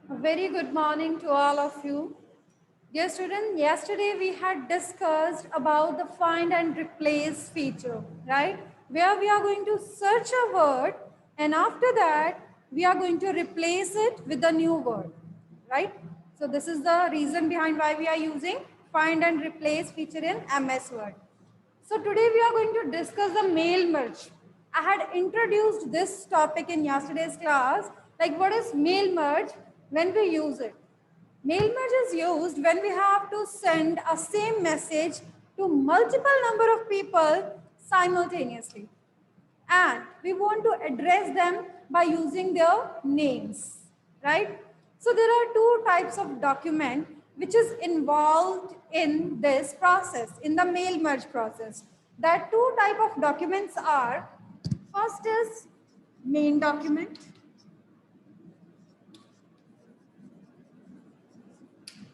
A very good morning to all of you. Dear students, yesterday we had discussed about the find and replace feature, right? Where we are going to search a word and after that we are going to replace it with a new word, right? So this is the reason behind why we are using find and replace feature in MS Word. So today we are going to discuss the mail merge. I had introduced this topic in yesterday's class, like what is mail merge, when we use it. Mail merge is used when we have to send a same message to multiple number of people simultaneously. And we want to address them by using their names, right? So there are two types of document which is involved in this process, in the mail merge process. That two type of documents are, first is main document.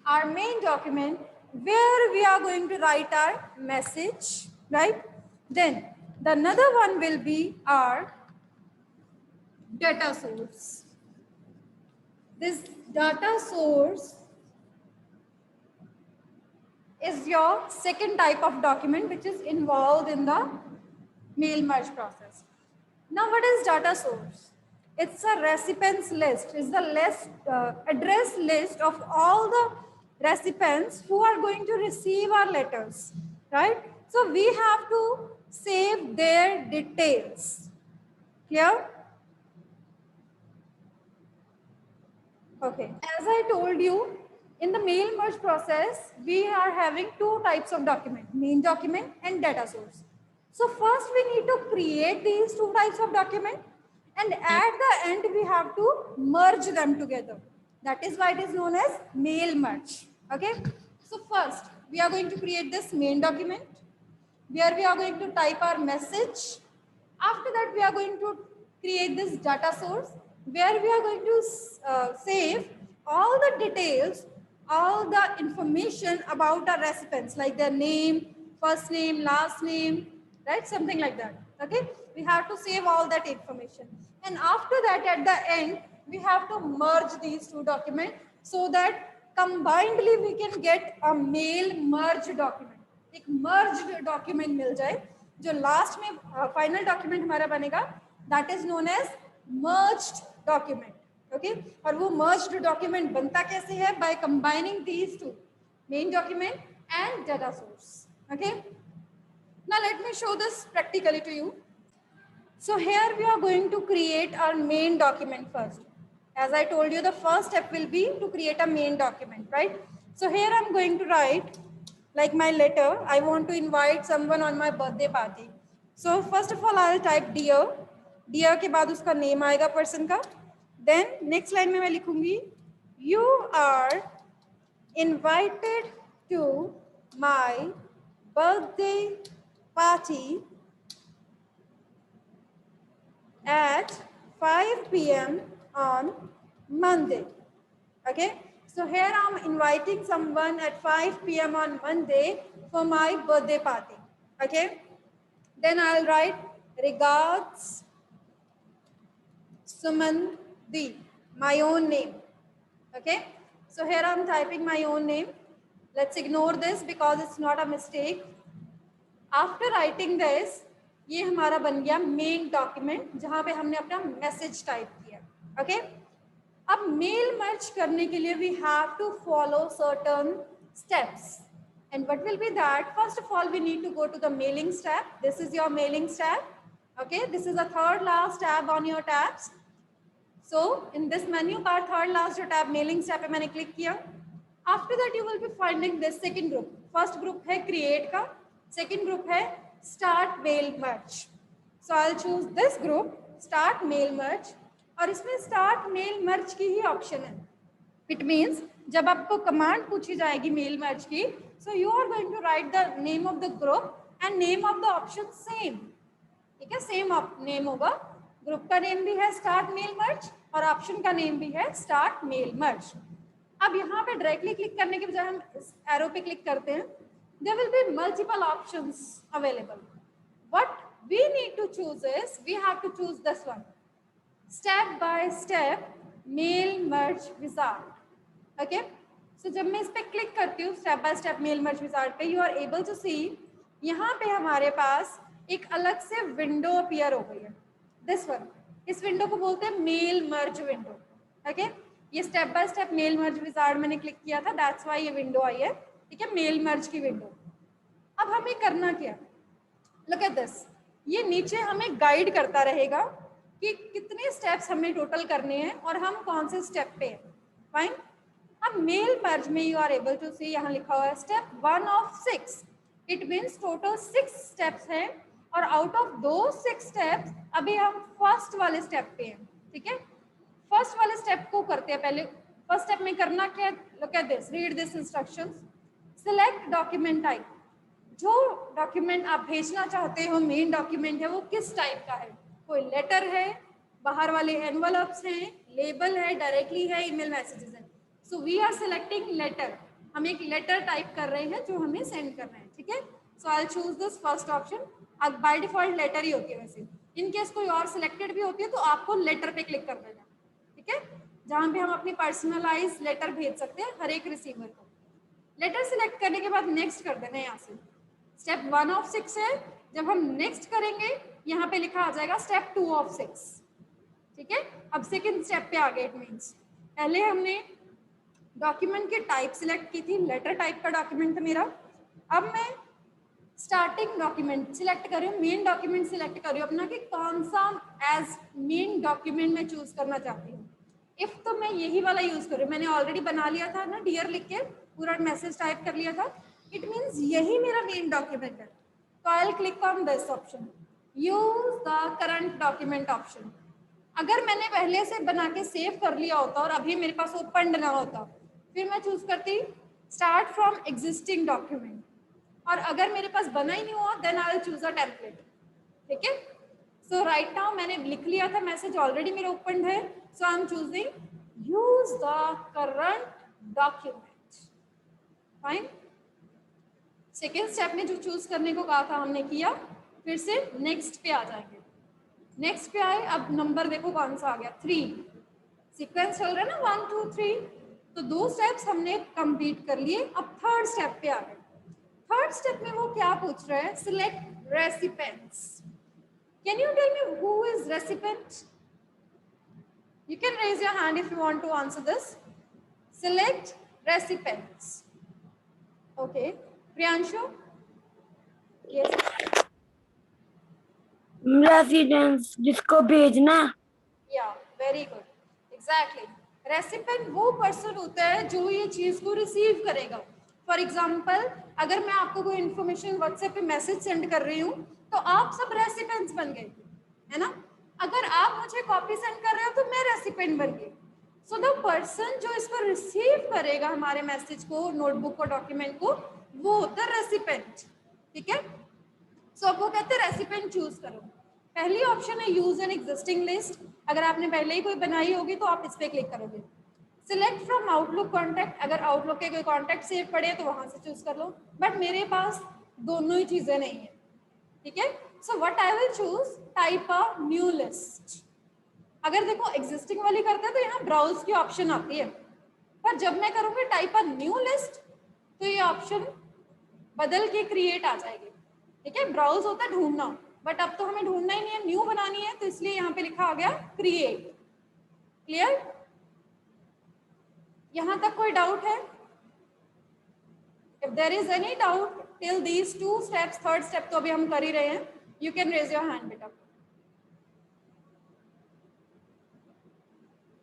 Our main document where we are going to write our message, right? Then the another one will be our data source. This data source is your second type of document which is involved in the mail merge process. Now, what is data source? It's a recipients list. It's the address list of all the recipients who are going to receive our letters, right? So we have to save their details. Clear? Okay, as I told you, in the mail merge process, we are having two types of document, main document and data source. So first we need to create these two types of document and at the end we have to merge them together. That is why it is known as mail merge. Okay, so first we are going to create this main document where we are going to type our message. After that, we are going to create this data source where we are going to save all the details, all the information about our recipients, like their name, first name, last name, right? Something like that. Okay? We have to save all that information. And after that, at the end, we have to merge these two documents so that combinedly we can get a mail merge document. एक मर्ज document मिल जाए जो last में final document हमारा बनेगा that is known as merged document okay और वो merged document बनता कैसे है by combining these two main document and data source okay now let me show this practically to you so here we are going to create our main document first. As I told you, the first step will be to create a main document, right? So here I'm going to write like my letter. I want to invite someone on my birthday party. So first of all, I'll type dear. Dear के बाद उसका name आएगा person का. Then next line में मैं लिखूंगी you are invited to my birthday party at 5 p.m. on Monday. Okay, so here I'm inviting someone at 5 p.m. on Monday for my birthday party. Okay, then I'll write regards Sumandi, my own name. Okay, so here I'm typing my own name. Let's ignore this because it's not a mistake. After writing this, ये हमारा बन गया main document जहां पे हमने अपना message type किया okay अब मेल मर्ज करने के लिए we have to follow certain steps and what will be that first of all we need to go to the mailing tab this is your mailing tab okay this is the third last tab on your tabs so in this menu bar third last जो tab mailing tab पे मैंने click किया after that you will be finding this second group first group है create का second group है start mail merge. So I'll choose this group, start mail merge. और इसमें start mail merge की ही option है. It means जब आपको command पूछी जाएगी mail merge की, so you are going to write the name of the group and name of the option same. ठीक है, same name होगा. Group का name भी है start mail merge और option का name भी है start mail merge. अब यहाँ पे directly click करने के बजाय हम इस arrow पे click करते हैं. There will be multiple options available. What we need to choose is, we have to choose this one. Step by step, mail merge wizard. Okay, so जब मैं इस पे क्लिक करती हूँ step by step mail merge wizard पे, you are able to see यहाँ पे हमारे पास एक अलग से विंडो अपीयर हो गई है, दिस वन। इस विंडो को बोलते हैं मेल मर्ज विंडो। ओके, ये step by step mail merge wizard मैंने क्लिक किया था, दैट्स वाई ये विंडो आई है। ठीक है, मेल मर्ज की विंडो। अब हमें करना क्या, लुक एट दिस, ये नीचे हमें गाइड करता रहेगा कि कितने स्टेप्स हमें टोटल करने हैं और हम कौन से स्टेप पे हैं। फाइन, अब मेल मर्ज में you are able to see यहाँ लिखा हुआ है step 1 of 6, it means total 6 steps हैं और आउट ऑफ दो 6 स्टेप्स अभी हम फर्स्ट वाले स्टेप पे हैं। ठीक है, फर्स्ट वाले स्टेप को करते हैं पहले। फर्स्ट स्टेप में करना क्या है, look at this, read this instructions. Select document type, जो डॉक्यूमेंट आप भेजना चाहते हो, मेन डॉक्यूमेंट है, वो किस टाइप का है। कोई लेटर है, बाहर वाले एनवलप्स हैं, लेबल है, डायरेक्टली है, ईमेल मैसेजेस है। So we are selecting letter, हम एक लेटर टाइप कर रहे हैं जो हमें सेंड करना है। ठीक है, so I choose this first option. अब बाय डिफॉल्ट लेटर ही होती है वैसे, इन केस कोई और सिलेक्टेड भी होती है तो आपको लेटर पे क्लिक कर देना। ठीक है, जहाँ पे हम अपनी पर्सनलाइज लेटर भेज सकते हैं हर एक रिसीवर को। लेटर सिलेक्ट करने के बाद नेक्स्ट कर देना है यहाँ से। स्टेप 1 ऑफ 6 है, जब हम नेक्स्ट करेंगे यहाँ पे लिखा आ जाएगा स्टेप 2 ऑफ 6। ठीक है, अब सेकेंड स्टेप पे आ गए। इट मीन्स पहले हमने डॉक्यूमेंट की टाइप सिलेक्ट की थी, लेटर टाइप का डॉक्यूमेंट था मेरा। अब मैं स्टार्टिंग डॉक्यूमेंट सिलेक्ट कर रही हूँ, मेन डॉक्यूमेंट सिलेक्ट कर रही हूँ अपना कि कौन सा एज मेन डॉक्यूमेंट मैं चूज करना चाहती हूँ। इफ तो मैं यही वाला यूज कर रही हूँ, मैंने ऑलरेडी बना लिया था ना, डियर लिख के पूरा मैसेज टाइप कर लिया था, इट मीन्स यही मेरा मेन डॉक्यूमेंट है। तो I will click on this option, use the current document option. अगर मैंने पहले से बना के सेव कर लिया होता और अभी मेरे पास ओपन ना होता, फिर मैं चूज करती स्टार्ट फ्रॉम एग्जिस्टिंग डॉक्यूमेंट, और अगर मेरे पास बना ही नहीं हुआ then I will choose a template. ठीक है, सो राइट नाउ मैंने लिख लिया था, मैसेज ऑलरेडी मेरा ओपन है, so I am choosing use the current document. Fine, second step में जो चूज करने को कहा था हमने किया, फिर से नेक्स्ट पे आ जाएंगे। नेक्स्ट पे आए, अब नंबर देखो कौन सा आ गया, 3। सीक्वेंस चल रहा है ना 1 2 3, तो 2 स्टेप्स हमने कंप्लीट कर लिए। अब थर्ड स्टेप पे आ गए। थर्ड स्टेप में वो क्या पूछ रहा है, select recipients. Can you tell me who is recipient? You can raise your hand if you want to answer this. Select recipients. Okay, Priyanshu? Yes. Residence, जिसको भेजना। Yeah, very good. Exactly. Recipient वो person होता है जो ये चीज को receive करेगा। फॉर एग्जाम्पल, अगर मैं आपको कोई इन्फॉर्मेशन व्हाट्सएप पे मैसेज सेंड कर रही हूँ तो आप सब रेसिपेंट्स बन गए, है ना। अगर आप मुझे कॉपी सेंड कर रहे हो तो मैं रेसिपेंट बन गई। सो द पर्सन जो इसको रिसीव करेगा हमारे मैसेज को, नोटबुक को, डॉक्यूमेंट को, वो होता है रेसिपेंट। ठीक है, सो अब वो कहते हैं रेसिपेंट चूज करो। पहली ऑप्शन है यूज एन एग्जिस्टिंग लिस्ट, अगर आपने पहले ही कोई बनाई होगी तो आप इस पर क्लिक करोगे। सिलेक्ट फ्रॉम आउटलुक कॉन्टैक्ट, अगर आउटलुक के कोई कॉन्टैक्ट सेव पड़े तो वहां से चूज कर लो, बट मेरे पास दोनों ही चीजें नहीं है। ठीक है, so what I will choose, type a new list. अगर देखो एग्जिस्टिंग वाली करते हैं तो यहाँ ब्राउज की ऑप्शन आती है, पर जब मैं करूँगी टाइप अ न्यू लिस्ट तो ये ऑप्शन बदल के क्रिएट आ जाएगी। ठीक है, ब्राउज होता है ढूंढना, बट अब तो हमें ढूंढना ही नहीं है, न्यू बनानी है, तो इसलिए यहाँ पे लिखा आ गया क्रिएट। क्लियर? यहाँ तक कोई डाउट है? If there is any doubt till these 2 steps, third step तो अभी हम कर ही रहे हैं, you can raise your hand बेटा।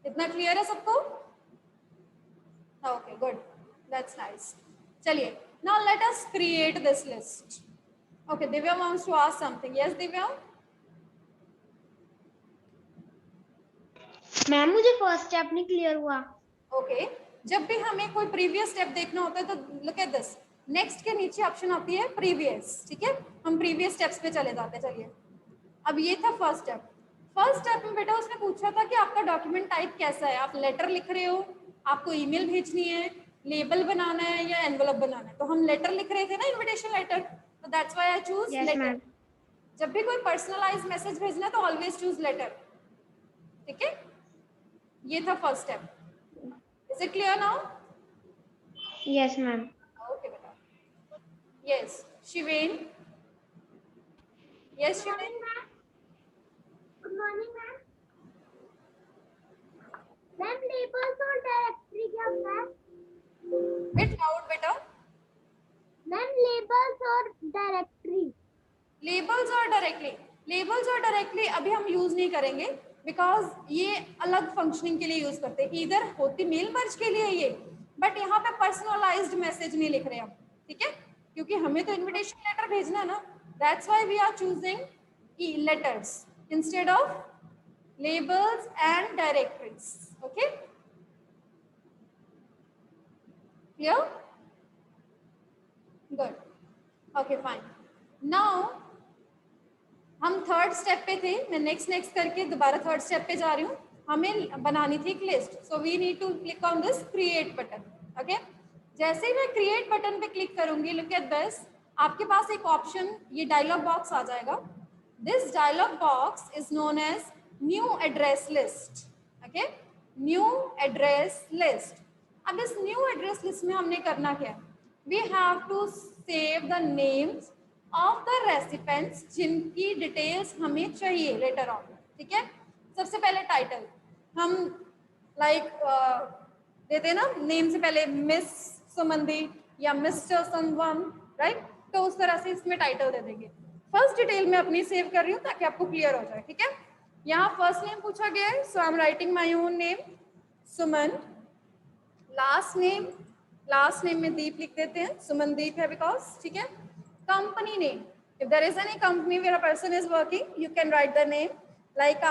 इतना क्लियर है सबको? Okay good, that's nice. चलिए, now let us create this list. Okay, Divya wants to ask something. Yes Divya? Ma'am मुझे फर्स्ट स्टेप नहीं क्लियर हुआ। ओके, जब भी हमें कोई प्रीवियस स्टेप देखना होता है तो लुक एट दिस, नेक्स्ट के नीचे ऑप्शन आती है प्रीवियस। ठीक है, हम प्रीवियस स्टेप्स पे चले जाते हैं। चलिए, अब ये था फर्स्ट स्टेप। फर्स्ट स्टेप में बेटा उसने पूछा था कि आपका डॉक्यूमेंट टाइप कैसा है, आप लेटर लिख रहे हो, आपको ईमेल भेजनी है, लेबल बनाना है या एनवलप बनाना है। तो हम लेटर लिख रहे थे ना, इन्विटेशन लेटर, तो that's why I choose letter. जब भी कोई पर्सनलाइज मैसेज भेजना है तो ऑलवेज चूज लेटर। ठीक है, ये था first step. Is it clear now? Yes, ma'am. Okay बेटा. Yes Shiven. Yes Shiven. ma'am. Good morning, ma'am. Ma'am, labels और directory क्या होता है? बिट लाउड बेटा. Ma'am, labels और directory. लेबल्स और डायरेक्टली अभी हम यूज नहीं करेंगे बिकॉज ये अलग फंक्शनिंग के लिए यूज करते हैं. इधर होती मेल मर्ज के लिए ये, बट यहाँ पे पर्सनलाइज्ड मैसेज नहीं लिख रहे हम. ठीक है, क्योंकि हमें तो इनविटेशन लेटर भेजना है ना. That's why we are choosing letters instead of labels and directories. Okay, clear? Good. Okay, fine. Now हम थर्ड स्टेप पे थे. मैं नेक्स्ट करके दोबारा थर्ड स्टेप पे जा रही हूँ. हमें बनानी थी एक list. So we need to click on this create button. Okay, जैसे ही मैं क्रिएट बटन पे क्लिक करूंगी, लुक एट दिस, आपके पास एक ऑप्शन, ये डायलॉग बॉक्स आ जाएगा. This dialog box is known as new address list. Okay, new address list. अब इस न्यू एड्रेस लिस्ट में हमने करना क्या है? We have to save the names of the recipients जिनकी डिटेल्स हमें चाहिए लेटर ऑन. ठीक है, सबसे पहले टाइटल हम देते हैं ना, नेम से पहले मिस सुमंदी या मिस्टर समवन, राइट? तो उस तरह से इसमें टाइटल दे देंगे. फर्स्ट डिटेल मैं अपनी सेव कर रही हूँ ताकि आपको क्लियर हो जाए. ठीक है, यहाँ फर्स्ट नेम पूछा गया है, so I am writing my own name Suman. Last name में दीप लिख देते हैं, सुमनदीप है बिकॉज. ठीक है, company name, if there is any company where a person is working, you can write the name. Like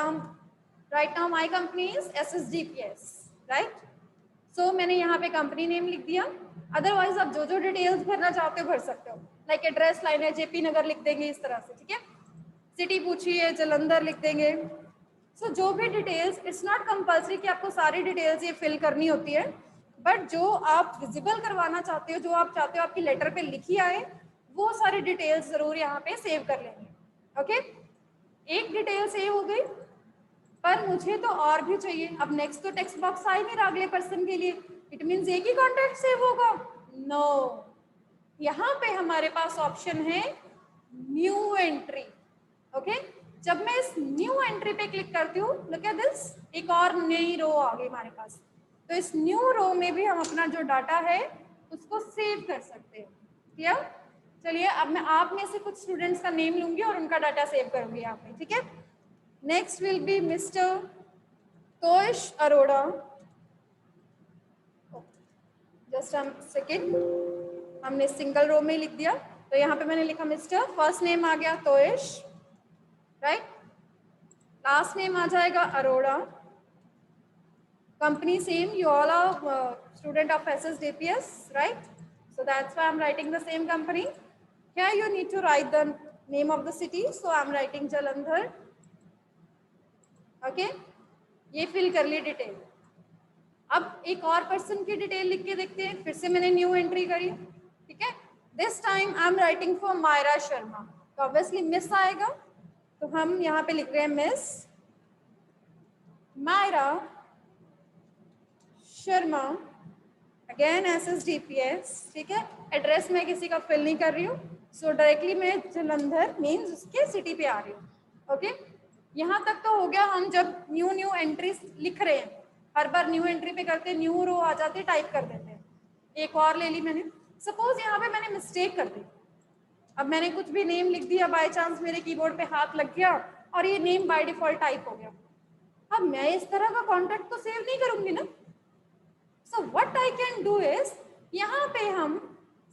right now my company is SSDPS, right? So मैंने यहाँ पे कंपनी नेम लिख दिया. अदरवाइज आप जो जो डिटेल्स भरना चाहते हो भर सकते हो. लाइक एड्रेस लाइन है, जेपी नगर लिख देंगे इस तरह से. ठीक है, सिटी पूछी है, जलंधर लिख देंगे. सो जो भी डिटेल्स, इट्स नॉट कंपल्सरी कि आपको सारी डिटेल्स ये फिल करनी होती है, बट जो आप विजिबल करवाना चाहते हो, जो आप चाहते हो आपकी लेटर पे लिखी आए, वो सारी डिटेल्स जरूर यहाँ पे सेव कर लेंगे. ओके, एक डिटेल सेव हो गई, पर मुझे तो और भी चाहिए. अब नेक्स्ट तो टेक्स्ट बॉक्स आ ही नहीं रहा अगले पर्सन के लिए. इट मीन्स एक ही कॉन्टैक्ट सेव होगा? नो, यहाँ पे हमारे पास ऑप्शन है न्यू एंट्री. ओके, जब मैं इस न्यू एंट्री पे क्लिक करती हूँ, लुक एट दिस, एक और नई रो आ गई हमारे पास. तो इस न्यू रो में भी हम अपना जो डाटा है उसको सेव कर सकते हैं. क्लियर? चलिए, अब मैं आप में से कुछ स्टूडेंट्स का नेम लूंगी और उनका डाटा सेव करूंगी यहाँ पे. ठीक है, next will be mister Tosh Arora. Just a second, हमने सिंगल रो में लिख दिया. तो यहाँ पे मैंने लिखा मिस्टर, फर्स्ट नेम आ गया तोश, राइट? लास्ट नेम आ जाएगा Arora. Company same, you all are student of SSDPS, right? So that's why I'm writing the same company. Here you need to write the name of the city, so I'm writing Jalandhar. Okay, ये fill कर ली detail. अब एक और person की detail लिख के देखते हैं. फिर से मैंने न्यू एंट्री करी. ठीक है, this time I am writing for Myra Sharma. तो ऑब्वियसली मिस आएगा, तो हम यहाँ पे लिख रहे हैं miss Myra Sharma, again SSDPS. ठीक है, एड्रेस में किसी का फिल नहीं कर रही हूँ, सो डायरेक्टली मैं जलंधर मीन्स उसके सिटी पे आ रही हूँ. ओके, यहाँ तक तो हो गया. हम जब न्यू एंट्रीज लिख रहे हैं, हर बार न्यू एंट्री पे करते हैं, न्यू रो आ जाते, टाइप कर देते हैं. एक और ले ली मैंने. सपोज यहाँ पे मैंने मिस्टेक कर दी. अब मैंने कुछ भी नेम लिख दिया, बाय चांस मेरे कीबोर्ड पे हाथ लग गया और ये नेम बाय डिफॉल्ट टाइप हो गया. अब मैं इस तरह का कॉन्टैक्ट तो सेव नहीं करूंगी ना. So what I can do is, यहाँ पे हम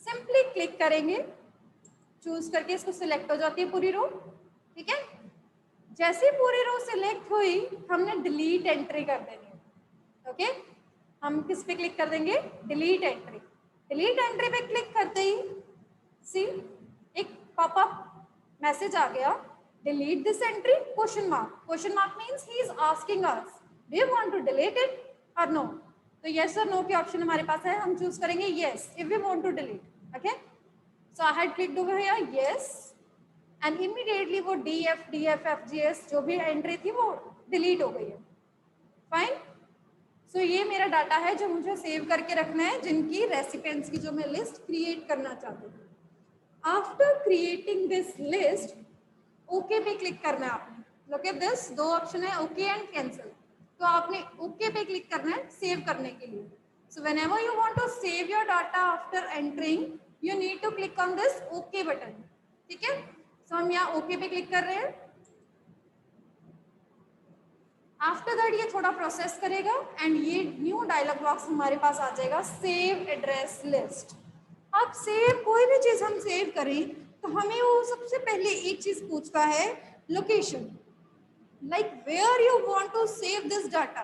सिंपली क्लिक करेंगे, चूज करके इसको सिलेक्ट हो जाती है पूरी रो. ठीक है, जैसे पूरी रो सिलेक्ट हुई, हमने डिलीट एंट्री कर देनी है. ओके, हम किस पे क्लिक कर देंगे? Delete entry. डिलीट एंट्री पे क्लिक करते ही सी एक पॉपअप मैसेज आ गया, delete this entry question mark. Question mark means he is asking us, do you want to delete it और नो? तो यस और नो के ऑप्शन हमारे पास है. हम चूज करेंगे yes if we want to delete. Okay, so I had clicked over here yes, and immediately वो DF, DF, FGS जो भी एंट्री थी वो डिलीट हो गई है. फाइन. सो ये मेरा डाटा है जो मुझे सेव करके रखना है, जिनकी रेसिपिएंट्स की जो मैं लिस्ट क्रिएट करना चाहती हूँ. After creating this list, okay पे क्लिक करना है आपने. लुक एट दिस, दो ऑप्शन है, ओके एंड कैंसिल. तो आपने ओके पे क्लिक करना है सेव करने के लिए. So whenever you want to save your data after entering, you need to click on this okay button. ठीक है, सो हम यहाँ ओके पे क्लिक कर रहे हैं. आफ्टर दैट ये थोड़ा प्रोसेस करेगा एंड ये न्यू डायलॉग बॉक्स हमारे पास आ जाएगा, सेव एड्रेस लिस्ट. अब सेव कोई भी चीज हम सेव करें तो हमें वो सबसे पहले एक चीज पूछता है, location. Like where you want to save this data,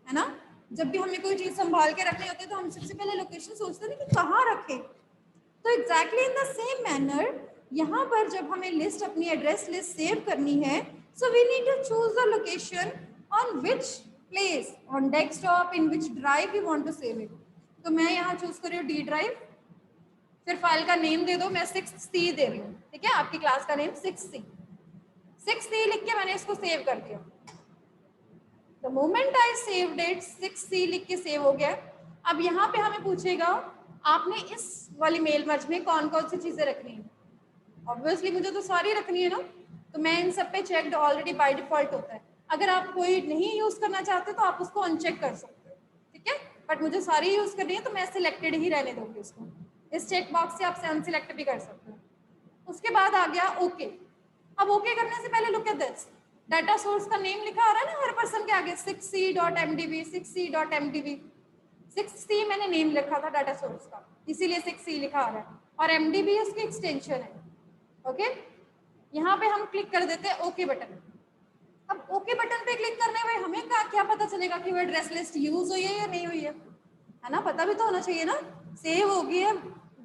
है ना. जब भी हमें कोई चीज संभाल के रखनी होती है तो हम सबसे पहले लोकेशन सोचते हैं कि कहाँ रखें. तो exactly in the same manner यहाँ पर जब हमें लिस्ट, अपनी एड्रेस लिस्ट सेव करनी है, so we need to choose the location on which place, on desktop, in which drive we want to save it. तो मैं यहाँ चूज कर रही हूँ डी ड्राइव. फिर फाइल का नेम दे दो, मैं 6C दे रही हूँ. ठीक है, आपकी क्लास का नेम 6C लिख के मैंने इसको सेव कर दिया. The moment I saved it, 6C लिख के सेव हो गया. अब यहाँ पे हमें पूछेगा आपने इस वाली मेल मर्ज में कौन कौन सी चीजें रखनी है. ऑब्वियसली मुझे तो सारी रखनी है ना, तो मैं इन सब पे चेक्ड ऑलरेडी बाय डिफॉल्ट होता है. अगर आप कोई नहीं यूज करना चाहते तो आप उसको अनचेक कर सकते हो. ठीक है, बट मुझे सारी यूज करनी है तो मैं सिलेक्टेड ही रहने दूंगी उसको. इस चेक बॉक्स से आप अनसिलेक्ट भी कर सकते हो. उसके बाद आ गया ओके. अब ओके करने से पहले look at this, data source का नेम लिखा आ रहा है ना हर पर्सन के आगे, 6C.mdb, 6C.mdb. 6C मैंने नेम लिखा था डाटा सोर्स का, इसीलिए 6C लिखा आ रहा है, और MDB उसकी एक्सटेंशन है. ओके, यहाँ पे हम क्लिक कर देते हैं ओके बटन. अब ओके बटन पे क्लिक करने में हमें क्या पता चलेगा कि वो एड्रेस लिस्ट यूज हुई है या नहीं हुई है ना. पता भी तो होना चाहिए ना, सेव हो गई है,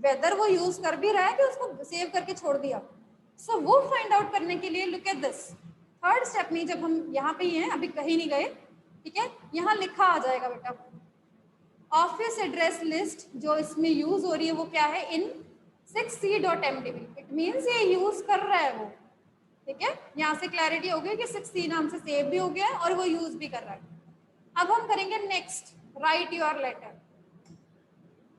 वेदर वो यूज कर भी रहा है कि उसको सेव करके छोड़ दिया. सो वो फाइंड आउट करने के लिए look at this, third step में जब हम यहाँ पे ही हैं, अभी कहीं नहीं गए. ठीक है, यहाँ लिखा आ जाएगा बेटा, ऑफिस एड्रेस लिस्ट जो इसमें यूज हो रही है वो क्या है, इन 6C.mdb. इट मीन्स ये यूज कर रहा है वो. ठीक है, यहाँ से क्लैरिटी हो गई कि 6C नाम से सेव भी हो गया है और वो यूज भी कर रहा है. अब हम करेंगे नेक्स्ट, राइट योर लेटर.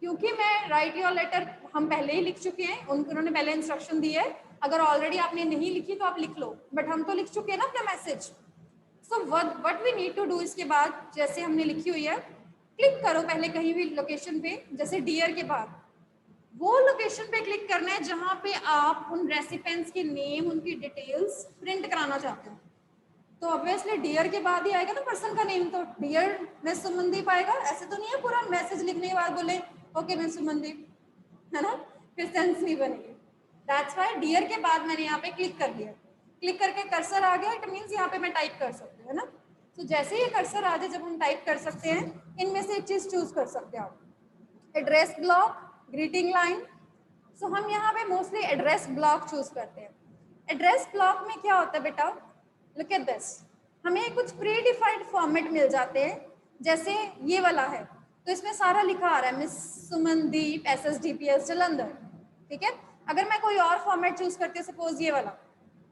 क्योंकि मैं राइट योर लेटर हम पहले ही लिख चुके हैं, उन्होंने पहले इंस्ट्रक्शन दी है. अगर ऑलरेडी आपने नहीं लिखी तो आप लिख लो, बट हम तो लिख चुके हैं ना अपना message. So what we need to do, इसके बाद जैसे हमने लिखी हुई है, क्लिक करो पहले कहीं भी लोकेशन पे, जैसे डियर के बाद वो लोकेशन पे क्लिक करना है जहां पे आप उन रेसिपिएंट्स के नेम, उनकी डिटेल्स प्रिंट कराना चाहते हो. तो ऑब्वियसली डियर के बाद ही आएगा ना पर्सन का नेम, तो डियर मिस सुमनदीप आएगा. ऐसे तो नहीं है पूरा मैसेज लिखने के बाद बोले ओके मिस सुमनदीप, है ना, फिर सेंस नहीं बनेगी. दैट्स व्हाई डियर के बाद मैंने यहाँ पे क्लिक कर दिया. क्लिक करके कर्सर आ गया, इट मीन्स यहाँ पे मैं टाइप कर सकती हूँ, है ना. तो जैसे ही कर्सर आ जाए, जब हम टाइप कर सकते हैं, इनमें से एक चीज चूज कर सकते हैं आप, एड्रेस ब्लॉक, ग्रीटिंग लाइन. सो हम यहाँ पे मोस्टली एड्रेस ब्लॉक चूज करते हैं. एड्रेस ब्लॉक में क्या होता है बेटा, लुक एट दिस, हमें कुछ प्री डिफाइंड फॉर्मेट मिल जाते हैं. जैसे ये वाला है तो इसमें सारा लिखा आ रहा है, मिस सुमनदीप SSDPS जलंधर. ठीक है, अगर मैं कोई और फॉर्मेट चूज करती हूँ, सपोज ये वाला,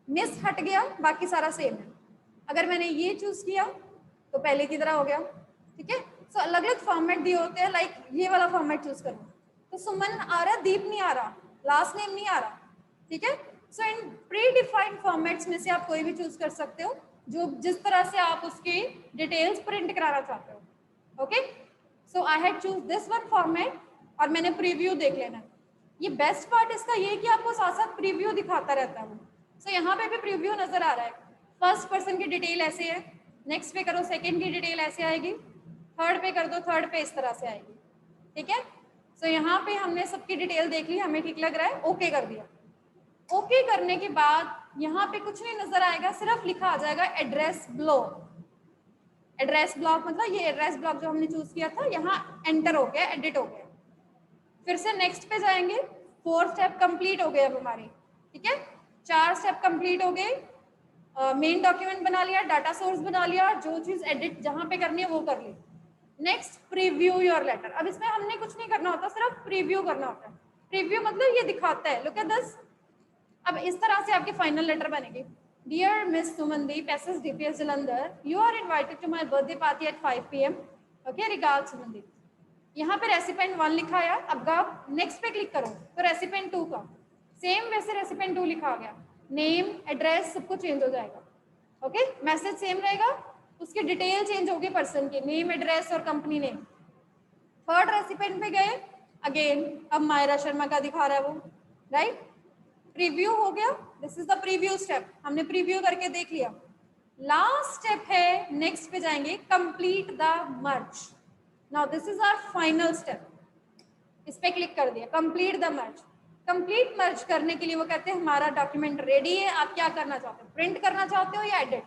मिस हट गया, बाकी सारा सेम है. अगर मैंने ये चूज किया तो पहले की तरह हो गया. ठीक है, सो अलग अलग फॉर्मेट दिए होते हैं. लाइक ये वाला फॉर्मेट चूज करो तो सुमन आ रहा, दीप नहीं आ रहा, लास्ट नेम नहीं आ रहा. ठीक है, सो इन प्री डिफाइंड फॉर्मेट्स में से आप कोई भी चूज कर सकते हो, जो जिस तरह से आप उसकी डिटेल्स प्रिंट कराना चाहते हो. Okay, so I had choose this one format और मैंने प्रीव्यू देख लेना. ये बेस्ट पार्ट इसका ये है कि आपको साथ साथ प्रीव्यू दिखाता रहता है वो. सो यहाँ पे भी प्रीव्यू नजर आ रहा है. फर्स्ट पर्सन की डिटेल ऐसे है, नेक्स्ट पे करो सेकंड की डिटेल ऐसे आएगी, थर्ड पे कर दो, थर्ड पे इस तरह से आएगी. ठीक है, सो यहाँ पे हमने सबकी डिटेल देख ली, हमें ठीक लग रहा है, ओके कर दिया. ओके करने के बाद यहाँ पे कुछ नहीं नजर आएगा, सिर्फ लिखा आ जाएगा एड्रेस ब्लॉक. एड्रेस ब्लॉक मतलब ये एड्रेस ब्लॉक जो हमने चूज किया था, यहाँ एंटर हो गया, एडिट हो गया. फिर से नेक्स्ट पे जाएंगे, 4 स्टेप कंप्लीट हो गए अब हमारे. ठीक है, 4 स्टेप कंप्लीट हो गए. मेन डॉक्यूमेंट बना लिया, डाटा सोर्स बना लिया, जो चीज एडिट जहां पे करनी है वो कर ली. Next preview your letter. अब इसमें हमने कुछ नहीं करना होता, सिर्फ प्रीव्यू करना होता है. प्रीव्यू मतलब ये दिखाता है, लुक एट दिस. अब इस तरह से आपकी फाइनल लेटर बनेगी. Dear miss Sumandeep SSDPS Jalandhar, you are invited to my birthday party at 5 PM. Okay, regard Sumandeep. यहाँ पे रेसिपेंट 1 लिखा है, अब आप नेक्स्ट पे क्लिक करो तो रेसिपेंट 2 का सेम वैसे रेसिपेंट 2 लिखा गया, नेम एड्रेस सब कुछ चेंज हो जाएगा। ओके, मैसेज सेम रहेगा, उसकी डिटेल चेंज होगी पर्सन की, नेम एड्रेस और कंपनी नेम। थर्ड रेसिपेंट पे गए, अगेन अब मायरा शर्मा का दिखा रहा है वो, राइट। प्रीव्यू हो गया, this is the preview step, हमने प्रीव्यू करके देख लिया। लास्ट स्टेप है, नेक्स्ट पे जाएंगे, complete the merge. Now this is our final step, इस पे क्लिक कर दिया, complete the merge. Complete merge करने के लिए वो कहते हैं हमारा डॉक्यूमेंट रेडी है, आप क्या करना चाहते हो, प्रिंट करना चाहते हो या एडिट।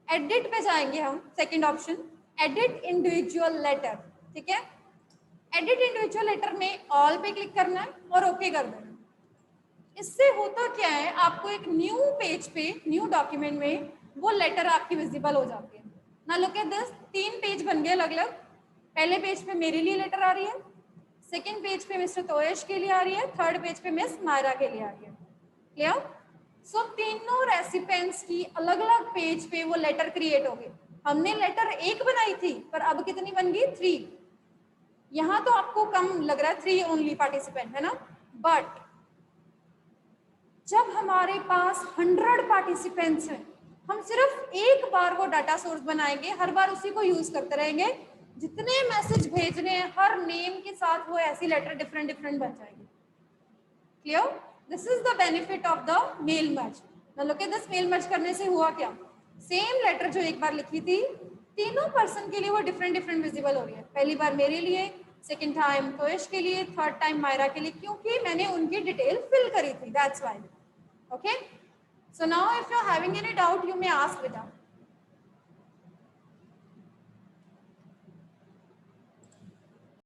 एडिट पे जाएंगे हम, second option, edit individual letter, ठीक है। एडिट इंडिविजुअल लेटर में ऑल पे क्लिक करना है और ओके कर देना। इससे होता क्या है, आपको एक न्यू पेज पे, न्यू डॉक्यूमेंट में वो लेटर आपकी विजिबल हो जाती है ना। लुक एट दिस, 3 पेज बन गए अलग अलग। पहले पेज पे मेरे लिए लेटर आ रही है, सेकंड पेज पे मिस्टर तोयश के लिए आ रही है, थर्ड पेज पे मिस मायरा के लिए आ रही है। क्लियर? सो तीनों रेसिपेंट्स की अलग अलग पेज पे वो लेटर क्रिएट हो गए। हमने लेटर 1 बनाई थी, पर अब कितनी बन गई, 3। यहाँ तो आपको कम लग रहा है, 3 ओनली पार्टिसिपेंट है ना, बट जब हमारे पास 100 पार्टिसिपेंट्स हैं, हम सिर्फ एक बार वो डाटा सोर्स बनाएंगे, हर बार उसी को यूज करते रहेंगे। जितने मैसेज भेजने हैं हर नेम के साथ वो ऐसी लेटर डिफरेंट डिफरेंट बन जाएगी। Clear? This is the benefit of the mail merge. Now look at this, mail merge करने से हुआ क्या, सेम लेटर जो एक बार लिखी थी, तीनों पर्सन के लिए वो डिफरेंट डिफरेंट विजिबल हो रही है। पहली बार मेरे लिए, सेकंड टाइम तोयश के लिए, थर्ड टाइम मायरा के लिए, क्योंकि मैंने उनकी डिटेल फिल करी थी, that's why. Okay, so now if you're having any doubt, you may ask Vida.